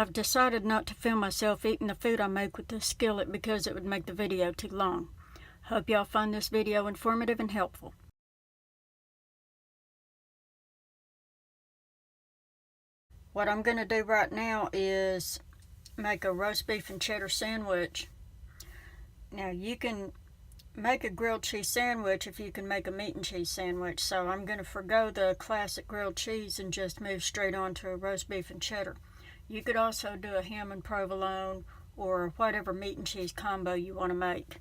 I've decided not to film myself eating the food I make with the skillet because it would make the video too long. Hope y'all find this video informative and helpful. What I'm going to do right now is make a roast beef and cheddar sandwich. Now you can make a grilled cheese sandwich if you can make a meat and cheese sandwich, so I'm going to forgo the classic grilled cheese and just move straight on to a roast beef and cheddar. You could also do a ham and provolone or whatever meat and cheese combo you want to make.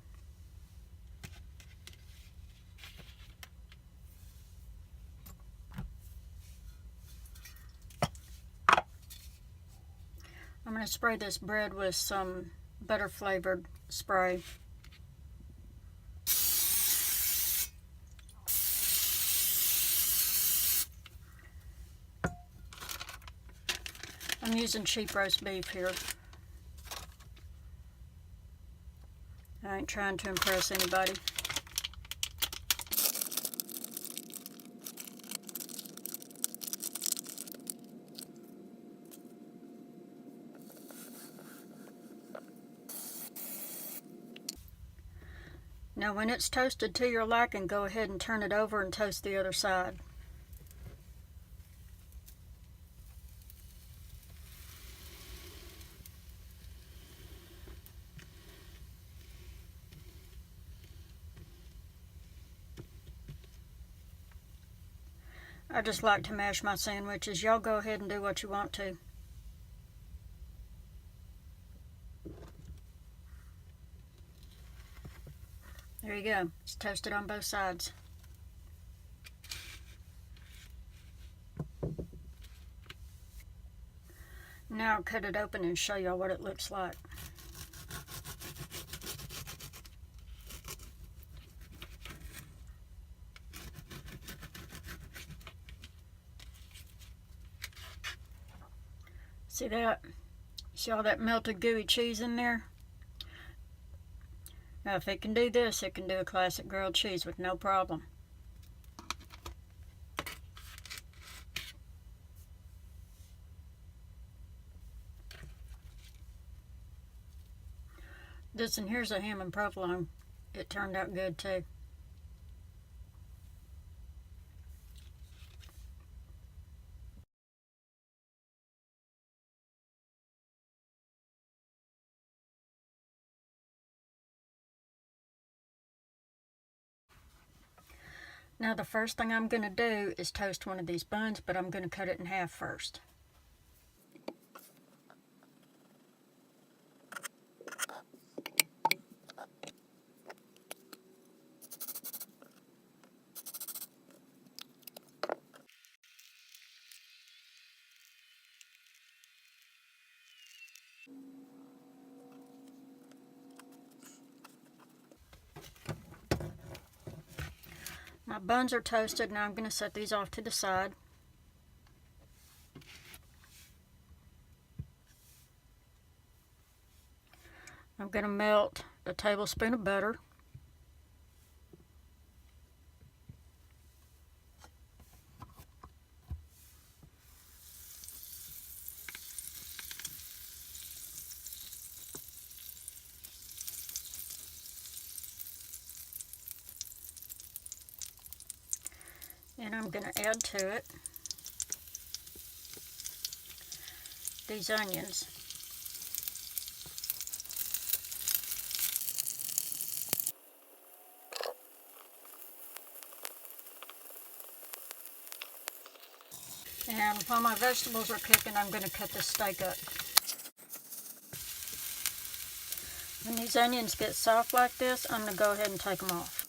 I'm going to spray this bread with some butter flavored spray. I'm using cheap roast beef here. I ain't trying to impress anybody. Now when it's toasted to your liking, go ahead and turn it over and toast the other side. I just like to mash my sandwiches. Y'all go ahead and do what you want to. There you go. It's toasted on both sides. Now I'll cut it open and show y'all what it looks like. See that? See all that melted gooey cheese in there? Now if it can do this, it can do a classic grilled cheese with no problem. This and here's a ham and provolone. It turned out good too. Now the first thing I'm going to do is toast one of these buns, but I'm going to cut it in half first. My buns are toasted. Now I'm going to set these off to the side. I'm going to melt a tablespoon of butter. And I'm going to add to it these onions. And while my vegetables are cooking, I'm going to cut this steak up. When these onions get soft like this, I'm going to go ahead and take them off.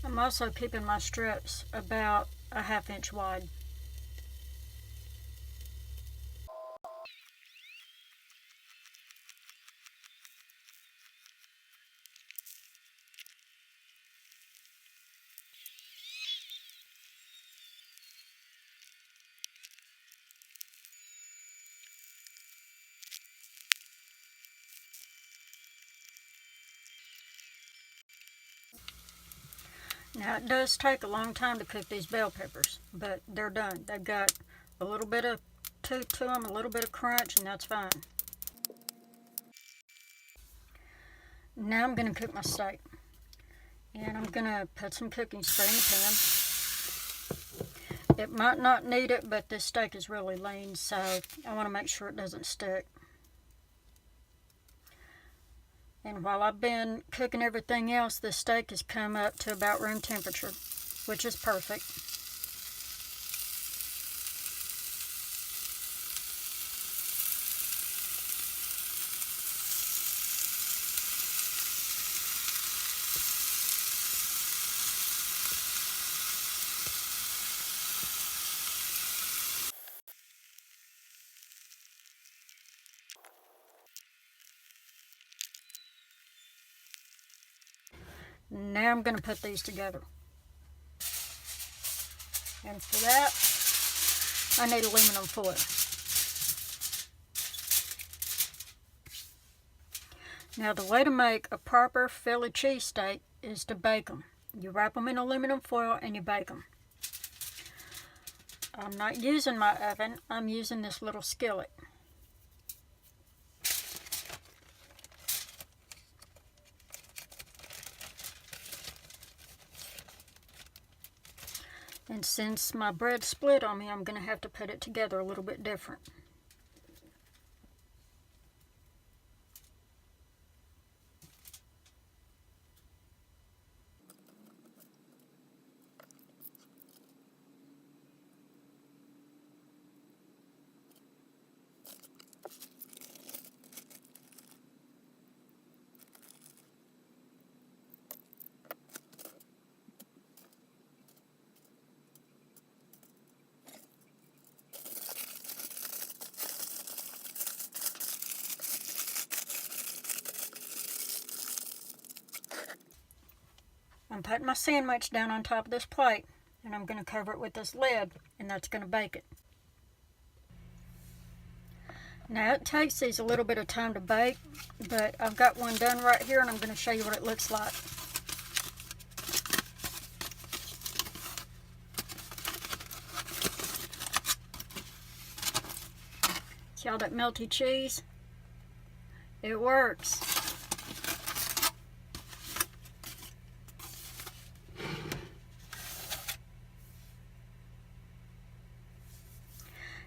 I'm also keeping my strips about a ½ inch wide. Now it does take a long time to cook these bell peppers, but they're done. They've got a little bit of tooth to them, a little bit of crunch, and that's fine. Now I'm going to cook my steak. And I'm going to put some cooking spray in the pan. It might not need it, but this steak is really lean, so I want to make sure it doesn't stick. And while I've been cooking everything else, the steak has come up to about room temperature, which is perfect. Now I'm going to put these together. And for that, I need aluminum foil. Now the way to make a proper Philly cheesesteak is to bake them. You wrap them in aluminum foil and you bake them. I'm not using my oven, I'm using this little skillet. And since my bread split on me, I'm going to have to put it together a little bit different. I'm putting my sandwich down on top of this plate, and I'm going to cover it with this lid, and that's going to bake it. Now it takes these a little bit of time to bake, but I've got one done right here, and I'm going to show you what it looks like. See all that melty cheese? It works.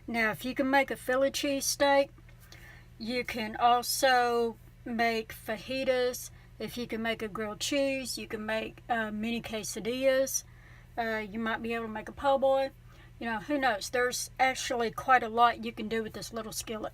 Now, if you can make a Philly cheesesteak, you can also make fajitas. If you can make a grilled cheese, you can make mini quesadillas. You might be able to make a po' boy. You know, who knows? There's actually quite a lot you can do with this little skillet.